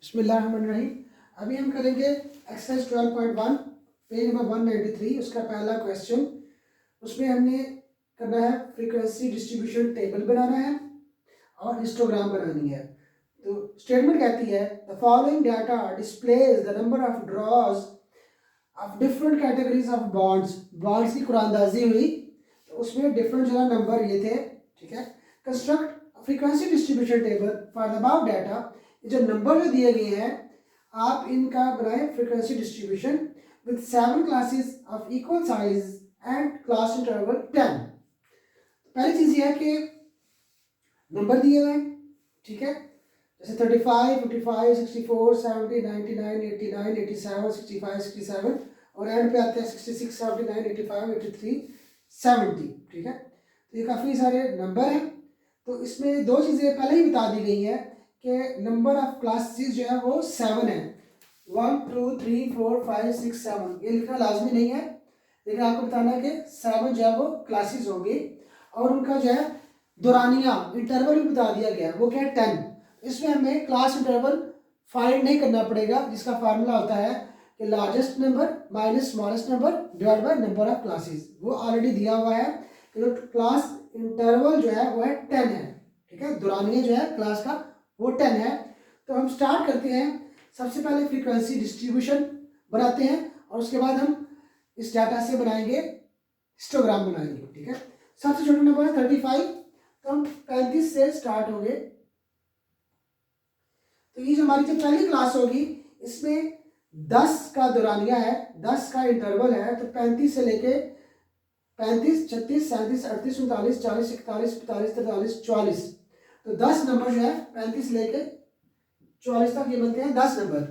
बिस्मिल्लाहिर्रहमानिर्रहीम। अभी हम करेंगे एक्सरसाइज 12.1 पेज नंबर 193। उसका पहला क्वेश्चन, उसमें हमने करना है फ्रीक्वेंसी डिस्ट्रीब्यूशन टेबल बनाना है और हिस्टोग्राम बनानी है। तो स्टेटमेंट कहती है the following data displays the number of drawers of different categories of bonds. Bonds की कुरानंदाजी हुई तो उसमें डिफरेंट जो है नंबर ये थे, ठीक है। Construct frequency distribution table for the above data. जो नंबर जो दिए गए हैं आप इनका बनाएं frequency distribution with 7 classes of equal size and class interval 10। पहली चीज ये है कि नंबर दिए हुए हैं, ठीक है, जैसे 35, 55, 64, 70, 99, 89, 87, 65, 67 और एंड पे आते हैं 66, 79, 85, 83, 70, ठीक है। तो ये काफ़ी सारे नंबर हैं। तो इसमें दो चीज़ें पहले ही बता दी गई हैं कि नंबर ऑफ क्लासेस जो है वो 7 है। 1, 2, 3, 4, 5, 6, 7 ये लिखना लाजमी नहीं है, लेकिन आपको बताना है कि 7 जो है वो क्लासेस होंगी और उनका जो है दौरानिया इंटरवल भी बता दिया गया, वो क्या है 10। इसमें हमें क्लास इंटरवल फाइंड नहीं करना पड़ेगा, जिसका फार्मूला होता है कि largest number minus smallest number divide by number of classes. वो ऑलरेडी दिया हुआ है कि जो क्लास इंटरवल जो है वो है 10 है, ठीक है। दौरानिया जो है क्लास का वो 10 है। तो हम स्टार्ट करते हैं, सबसे पहले फ्रीक्वेंसी डिस्ट्रीब्यूशन बनाते हैं और उसके बाद हम इस डाटा से बनाएंगे हिस्टोग्राम बनाएंगे, ठीक है। सबसे छोटा नंबर है 35, तो हम 35 से स्टार्ट होंगे। तो ये जो हमारी जो पहली क्लास होगी इसमें 10 का दौरानिया है, 10 का इंटरवल है, तो 35 से लेके 35, 36, 37, 38, 39, 40, 41, 42, 43, 44। तो 10 नंबर जो है 35 लेके 44 तक ये बनते हैं 10 नंबर।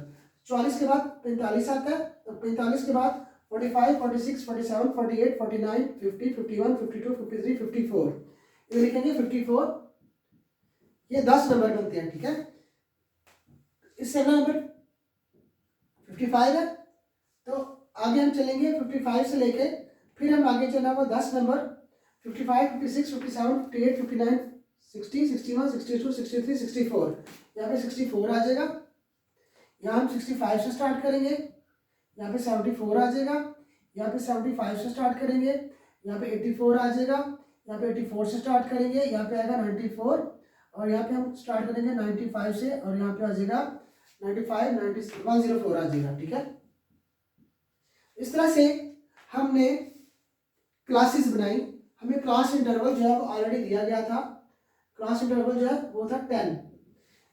44 के बाद 45 आता है, तो 45 के बाद 45, 46, 47, 48, 49, 50, 51, 52, 53, 54, ये लिखेंगे 54। ये 10 नंबर बनते हैं, ठीक है। इससे अगला नंबर 55 है, तो आगे हम चलेंगे 55 से लेके फिर हम आगे चलना वो 10 नंबर 55, 56, 57, 58, 59, 60, 61, 62, 63, 64। यहाँ पे 64 आ जाएगा। यहाँ हम 65 से स्टार्ट करेंगे, यहाँ पे 74 आ जाएगा। यहाँ पे 75 से स्टार्ट करेंगे, यहाँ पे 84 आ जाएगा। यहाँ पे 84 से स्टार्ट करेंगे, यहाँ पे आएगा 94 और यहाँ पे हम स्टार्ट करेंगे 95 से और यहाँ पे आ जाएगा 95, 90, 104 आ जाएगा, ठीक है। इस तरह से हमने क्लासेस बनाई। हमें क्लास इंटरवल जो है वो ऑलरेडी दिया गया था। क्लास इंटरवल जो है वो था 10,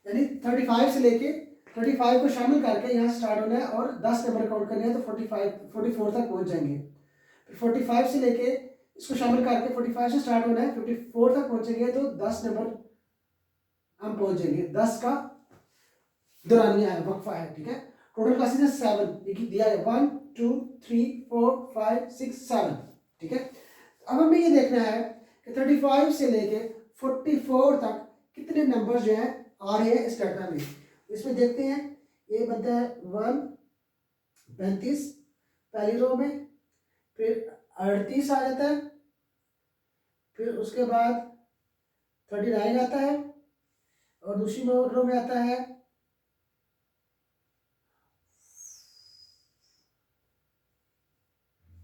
यानी 35 से लेके 35 को शामिल करके यहाँ स्टार्ट होना है और 10 नंबर काउंट करने हैं, तो 44 तक पहुँच जाएंगे। फिर 45 से लेके इसको शामिल करके 45 से स्टार्ट होना है, 54 तक पहुँचेंगे तो 10 नंबर हम पहुँच जाएंगे। 10 का दौरानिया है, वक्फा है, ठीक है। टोटल क्लासेस है 7, दिया है 1, 2, 3, 4, 5, 6, 7, ठीक है। अब हमें ये देखना है कि 35 से लेके 44 तक कितने नंबर जो हैं आ रहे हैं इस डाटा में। इसमें देखते हैं, ये बनता है 1, 35 पहली रो में, फिर 38 आ जाता है, फिर उसके बाद 39 आता है और दूसरी रो में आता है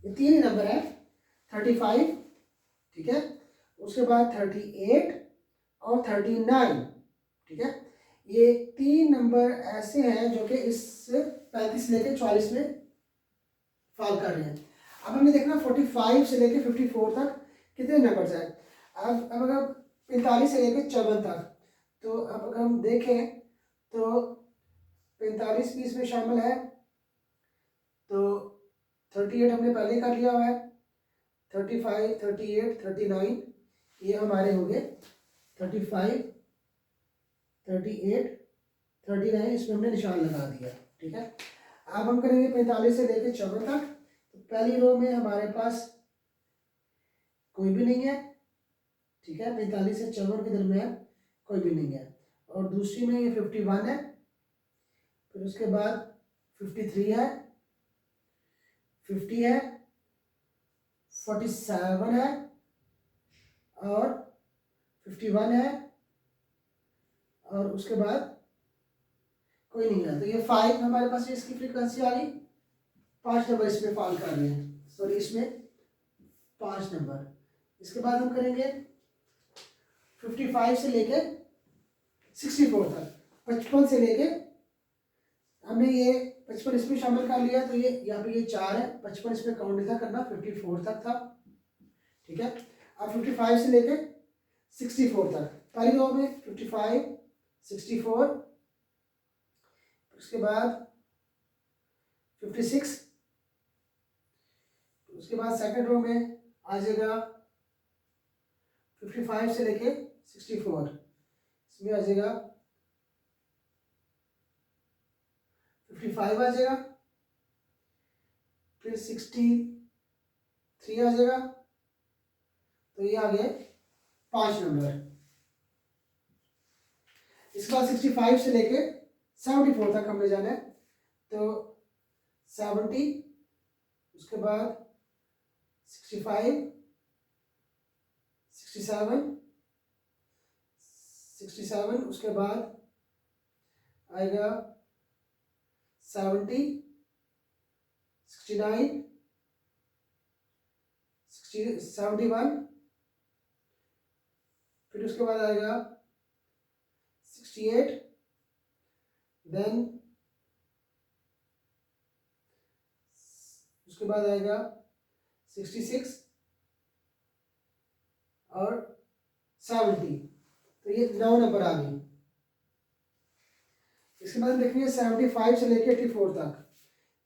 3 ही नंबर है 35, ठीक है। उसके बाद 38 और 39, ठीक है। ये 3 नंबर ऐसे हैं जो कि इस 35 से लेकर 44 में फॉल कर रहे हैं। अब हमें देखना 45 से लेकर 54 तक कितने नंबर हैं। अब अगर 45 से लेकर 54 तक, तो अब अगर हम देखें तो 45 भी इसमें शामिल है, तो 38 हमने पहले कर लिया हुआ है। 35, 38, 39 ये हमारे हो गए। 35, 38, 39 इसमें हमने निशान लगा दिया, ठीक है। अब हम करेंगे 45 से लेकर 54 तक। तो पहली रो में हमारे पास कोई भी नहीं है, ठीक है। 45 से 54 के दरमियान कोई भी नहीं है। और दूसरी में ये 51 है, फिर उसके बाद 53 है, 50 है, 47 है और 51 है और उसके बाद कोई नहीं है, तो ये 5 हमारे पास इसकी फ्रीक्वेंसी आ गई, 5 नंबर इसमें फॉल कर रहे हैं, सॉरी इसमें 5 नंबर। इसके बाद हम करेंगे 55 से लेके 64 तक, 55 से लेके हमने ये 55 इसमें शामिल कर लिया, तो ये यहाँ पे ये 4 है, 55 इसमें काउंट नहीं था करना, 54 तक था, ठीक है। अब 55 से लेके 64 तक, पहली रो में 55 64, उसके बाद 56, उसके बाद सेकंड रो में आ जाएगा 55 से लेके 64, इसमें आ जाएगा 55 आ जाएगा, फिर 63 आ जाएगा, तो ये आ गए 5 नंबर। इसके बाद 65 से लेके 74 तक हमने जाना है, तो 70, उसके बाद 65 67, उसके बाद आएगा 70 69 71, फिर उसके बाद आएगा 68, देन उसके बाद आएगा 66 और 70, तो ये 9 नंबर आ गई। इसके बाद देखेंगे 75 से लेके 84 तक,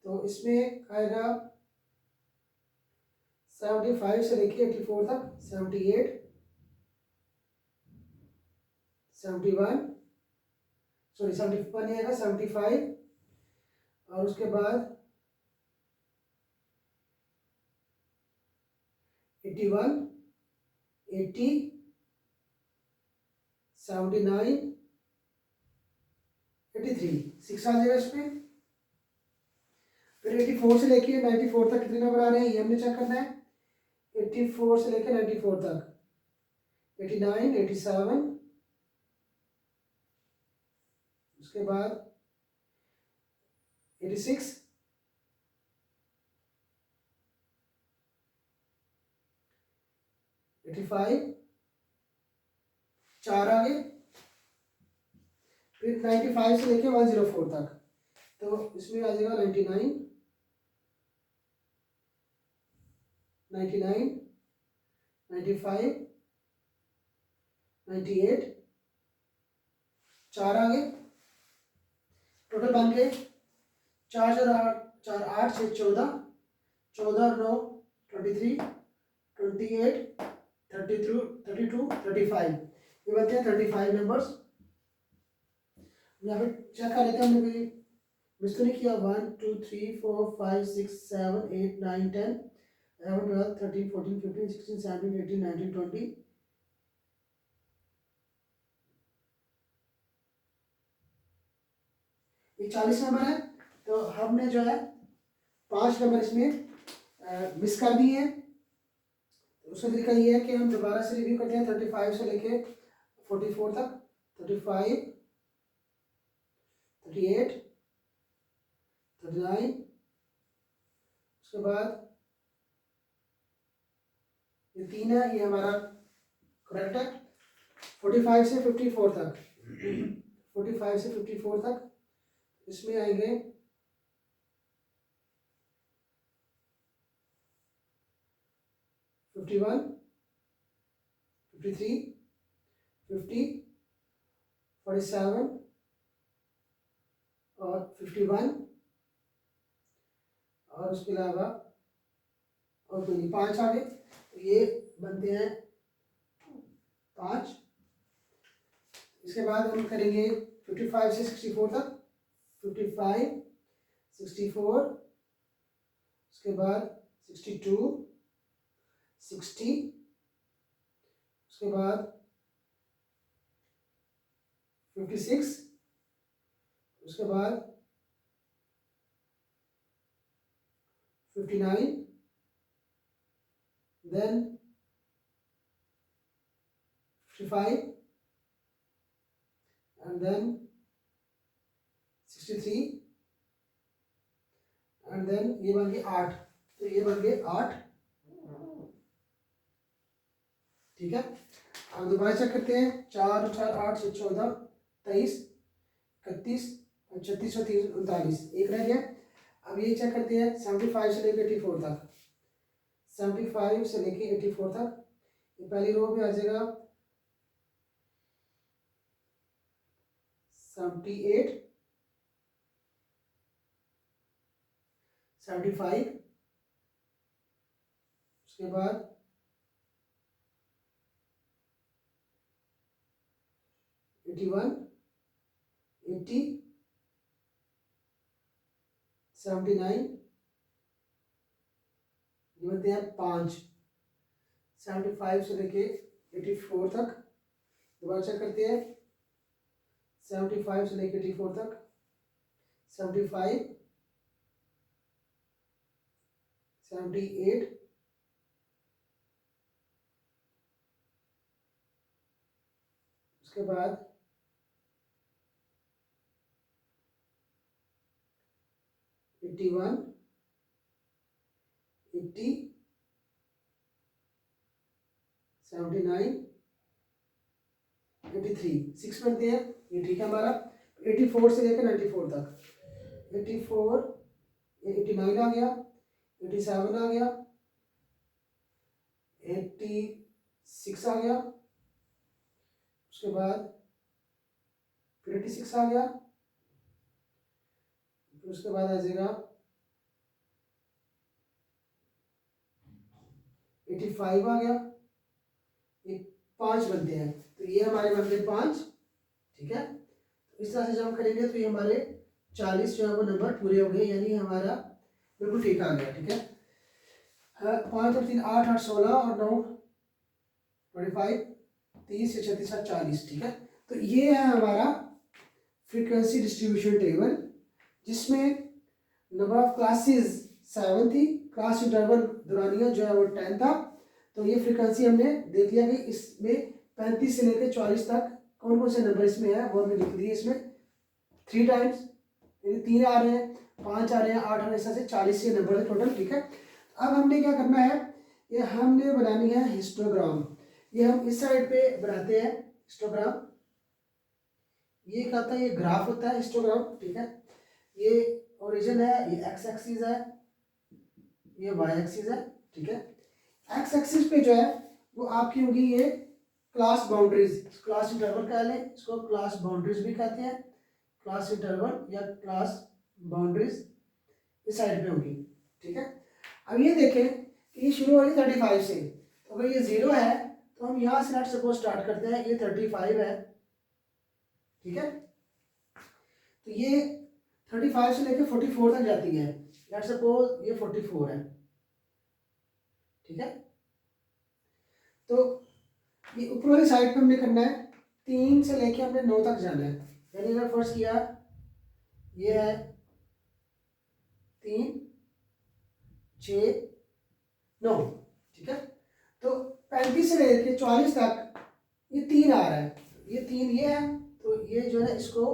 तो इसमें आएगा 75 से लेके 84 तक 78 71, सॉरी 71 नहीं आएगा 75, और उसके बाद 81 80 79 83, 6 आ जाएगा इसमें। फिर 84 से लेके 94 तक कितने नंबर आ रहे हैं ये हमने चेक करना है। 84 से लेके 94 तक 89 87, उसके बाद 86 85, 4 आ गए। फिर 95 से लेके 104 तक, तो इसमें आ जाएगा 99 99 95 98, 4 आ गए। टोटल बन गए 4 4 8 6 14, 14 और 9 23 28 32 35, ये बनते हैं 35 नंबर्स। यहाँ पे चेक कर लेते हैं हमने कोई मिस तो नहीं किया। 1 2 3 4 5 6 7 8 9 10 11 12 13 14 15 16 17 18 19 20, ये 40 नंबर है। तो हमने जो है 5 नंबर इसमें मिस कर दिए हैं। उसका तरीका ये है कि हम दोबारा से रिव्यू करते हैं 35 से लेके 44 तक, 35 38 39, उसके बाद ये 3 है, ये हमारा करेक्ट है। 45 से 54 तक 45 से 54 तक, इसमें आएंगे 51 53 50 47 और 51, और उसके अलावा और कोई नहीं, 5 आ गए। तो ये बनते हैं 5। इसके बाद हम करेंगे 55 से 64 तक, 55 64, उसके बाद 62 60, उसके बाद 56, उसके बाद 59, then 55 and then 63 and then ये बन गए 8, तो ये बन गए 8। ठीक है, अब दोबारा चेक करते हैं। 4 4 8 6 14 23 31 36 और 3 39, एक रह गया। अब ये चेक करते हैं 75 से लेकर 84 तक। 75 से लेके 84 तक, ये पहली रो में आ जाएगा 78 75, उसके बाद 81 80 79, ये बनते हैं 5। 75 से लेके 84 तक, दोबारा चेक करते हैं। 75 से लेके 84 तक, 75 78 उसके बाद 81 80 79 83, 6 बनते हैं, ये ठीक है हमारा। 84 से लेकर 94 तक, 84 89 आ गया, 87 आ गया, 86 आ गया, उसके बाद फिर 86 आ गया, फिर उसके बाद आ जाएगा 85 आ गया। ये 5 बनते हैं, तो ये हमारे बन गए 5। ठीक है, तो इस तरह से जब हम करेंगे तो ये हमारे 40 जो है वो नंबर पूरे हो गए, यानी हमारा बिल्कुल ठीक आ गया। ठीक है, 5 और 3 8 8 16 और 9 25 30 या 36 और 40। ठीक है, तो ये है हमारा फ्रीक्वेंसी डिस्ट्रीब्यूशन टेबल, जिसमें नंबर ऑफ क्लासेस 7 थी, क्लास इंटरवल दौरानिया जो है वो 10 था। तो ये फ्रीक्वेंसी हमने देख लिया कि इसमें 35 से लेकर 44 तक कौन कौन से नंबर इसमें है, वो हमने लिख दिए। इसमें 3 टाइम्स, यानी 3 आ रहे हैं, 5 आ रहे हैं, 8 आ रहे हैं, ऐसा से 40 ये नंबर है टोटल। ठीक है, अब हमने क्या करना है, ये हमने बनानी है हिस्टोग्राम। ये हम इस साइड पे बनाते हैं हिस्टोग्राम। ये क्या होता है, ये ग्राफ होता है हिस्टोग्राम। ठीक है, ये ओरिजिन है, ये एक्स एक्सिस है, ये वाई एक्सिस है। ठीक है, एक्स एक्सिस पे जो है वो आपकी होगी ये क्लास बाउंड्रीज, क्लास इंटरवल कह लें इसको, क्लास बाउंड्रीज भी कहते हैं, क्लास इंटरवल या क्लास बाउंड्रीज इस साइड पे होगी। ठीक है, अब ये देखें कि ये शुरू हो रही है 35 से, तो अगर ये 0 है तो हम यहाँ से लेट सपोज स्टार्ट करते हैं, ये 35 है। ठीक है, तो ये 35 से लेकर 44 तक जाती है, लेट सपोज ये 44 है। ठीक है, तो ये ऊपर वाली साइड पे हमने करना है 3 से लेके हमने 9 तक जाना है। यानी अगर फर्स्ट किया, ये है 3 6 9। ठीक है, तो 35 से लेके 44 तक ये 3 आ रहा है, ये 3 ये है, तो ये जो है इसको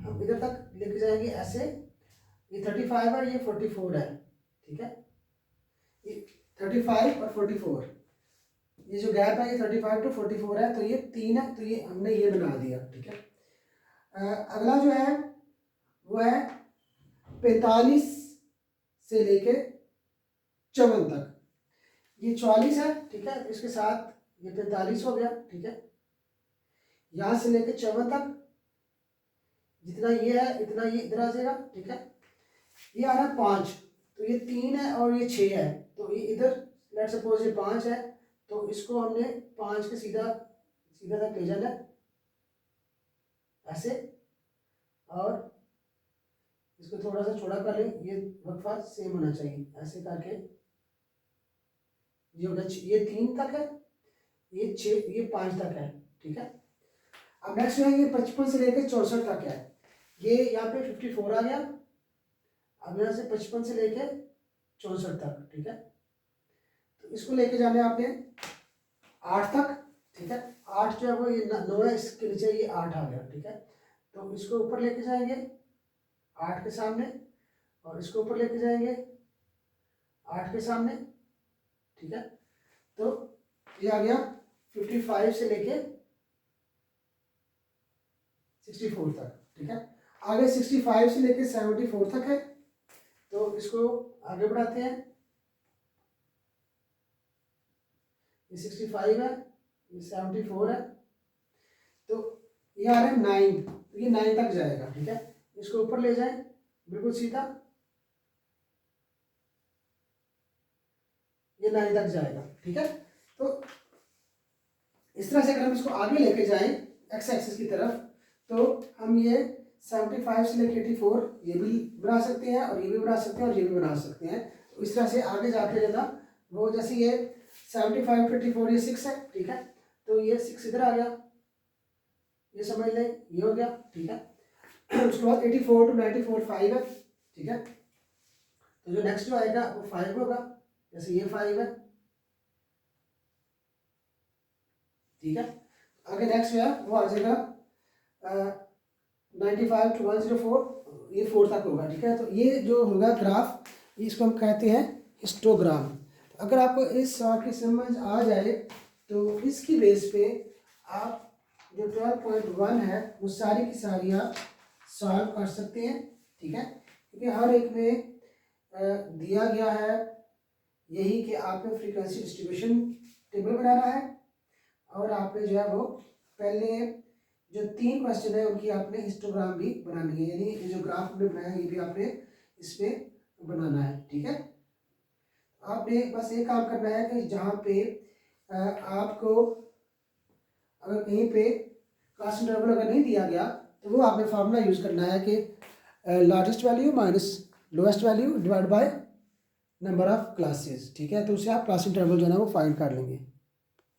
हम इधर तक लेके जाएंगे ऐसे। ये 35 है, ये 44 है। ठीक है, ये 35 और 44, ये जो गैप है ये 35 टू 44 है, तो ये 3 है, तो ये हमने ये बना दिया। ठीक है, अगला जो है वो है 45 से लेके 54 तक, ये 44 है। ठीक है, इसके साथ ये 45 हो गया। ठीक है, यहाँ से लेके 54 तक जितना ये है इतना ये इधर आ जाएगा। ठीक है, ये आ रहा है 5, तो ये 3 है और ये 6 है, तो ये इधर लेट सपोज ये 5 है, तो इसको हमने 5 के सीधा सीधा तक ले जाना है ऐसे, और इसको थोड़ा सा छोड़ा कर लें, ये वक्फा सेम होना चाहिए, ऐसे करके ये होगा। ये 3 तक है, ये 6 ये 5 तक है। ठीक है, अब नेक्स्ट है ये 55 से लेकर 64 तक है, ये यहाँ पे 54 आ गया। अब यहाँ से 55 से लेके 64 तक। ठीक है, तो इसको लेके जाना है आपने 8 तक। ठीक है, 8 जो है वो ये 9 है, इसके नीचे ये 8 आ गया। ठीक है, तो इसको ऊपर लेके जाएंगे 8 के सामने, और इसको ऊपर लेके जाएंगे 8 के सामने, ठीक है। तो ये आ गया 55 से लेके 64 तक, ठीक है। आगे 65 से लेके 74 तक है, तो इसको आगे बढ़ाते हैं। ये 65 है, ये 74 है, तो ये आ रहा है 9, तो ये 9 तक जाएगा, ठीक है। इसको ऊपर ले जाएं बिल्कुल सीधा, ये 9 तक जाएगा, ठीक है। तो इस तरह से अगर हम इसको आगे लेके जाएं एक्स एक्सिस की तरफ, तो हम ये 75 से लेके 84 ये भी बना सकते हैं, और ये भी बना सकते हैं, और ये भी बना सकते हैं। तो इस तरह से आगे जाके ज़्यादा वो, जैसे ये 75 to 84 ये 6 है, ठीक है। तो ये 6 इधर आ गया, ये समझ लें, ये हो गया, ठीक है। उसके बाद 84 to 94 5 है, ठीक है। तो जो नेक्स्ट जो आएगा वो 5 होगा, जैसे ये 5 है, ठीक है। आगे नेक्स्ट जो है वो आ जाएगा 95 to 104, ये 4 तक होगा, ठीक है। तो ये जो होगा ग्राफ, इसको हम कहते हैं हिस्टोग्राम। तो अगर आपको इस सवाल की समझ आ जाए तो इसकी बेस पे आप जो 12.1 है वो सारी की सारी आप सॉल्व कर सकते हैं, ठीक है। क्योंकि हर एक में दिया गया है यही कि आपने फ्रीक्वेंसी डिस्ट्रीब्यूशन टेबल बनाना है, और आपने जो है वो पहले जो 3 क्वेश्चन है उनकी आपने हिस्टोग्राम भी बनानी है, यानी ये जो ग्राफ आपने बनाया ये भी आपने इसमें बनाना है, ठीक है। आपने बस ये काम करना है कि जहाँ पे आपको अगर कहीं पे क्लास इंटरवल अगर नहीं दिया गया तो वो आपने फार्मूला यूज़ करना है कि largest value minus lowest value divide by number of classes, ठीक है। तो उससे आप क्लास इंटरवल जो है ना वो फाइंड कर लेंगे।